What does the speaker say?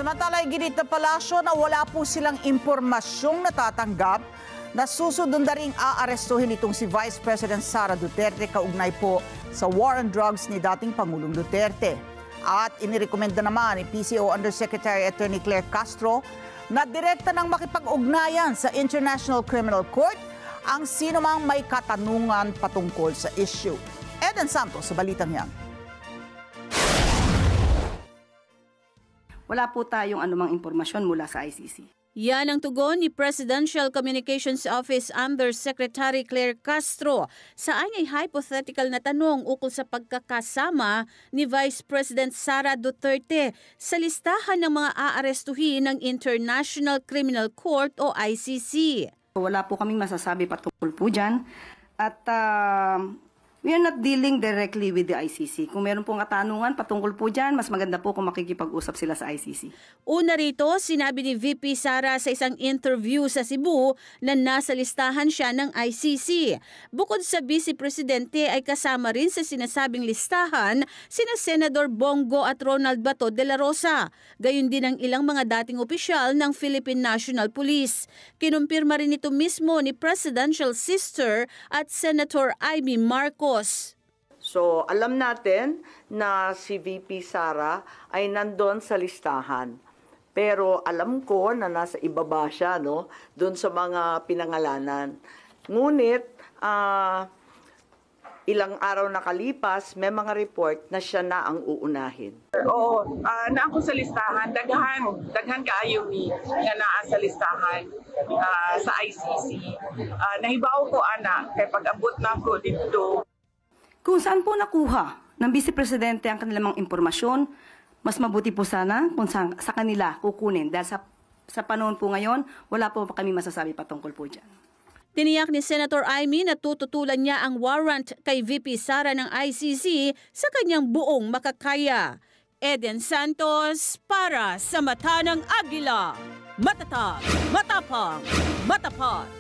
Samantala, ginit na palasyo na wala po silang impormasyong natatanggap na susunod na ring aarestuhin itong si Vice President Sara Duterte kaugnay po sa war on drugs ni dating Pangulong Duterte. At inirekomenda naman ni PCO Undersecretary Attorney Claire Castro na direkta nang makipag-ugnayan sa International Criminal Court ang sinumang may katanungan patungkol sa issue. Eden Santos sa balitang yan. Wala po tayong anumang impormasyon mula sa ICC. Yan ang tugon ni Presidential Communications Office Undersecretary Claire Castro sa ay hypothetical na tanong ukol sa pagkakasama ni Vice President Sara Duterte sa listahan ng mga aarestuhin ng International Criminal Court o ICC. Wala po kaming masasabi patungkol po dyan at we are not dealing directly with the ICC. Kung meron pong katanungan patungkol po dyan, mas maganda po kung makikipag-usap sila sa ICC. Una rito, sinabi ni VP Sara sa isang interview sa Cebu na nasa listahan siya ng ICC. Bukod sa Vice Presidente ay kasama rin sa sinasabing listahan sina Senador Bongo at Ronald Bato de la Rosa. Gayon din ang ilang mga dating opisyal ng Philippine National Police. Kinumpirma rin ito mismo ni Presidential Sister at Senator Amy Marcos. So, alam natin na si VP Sara ay nandun sa listahan. Pero alam ko na nasa ibaba siya, no? Doon sa mga pinangalanan. Ngunit, ilang araw nakalipas, may mga report na siya na ang uunahin. Oo, na ako sa listahan. Daghan kaayo ni nga naa sa listahan sa ICC. Nahibaw ko, ana, kay pag-abot na ako dito. Kung saan po nakuha ng Vice Presidente ang kanilang impormasyon, mas mabuti po sana kung sa kanila kukunin. Dahil sa panahon po ngayon, wala po kami masasabi patungkol po dyan. Tiniyak ni Senator Amy na tututulan niya ang warrant kay VP Sara ng ICC sa kanyang buong makakaya. Eden Santos para sa Mata ng Agila. Matatag, matapang, matapat.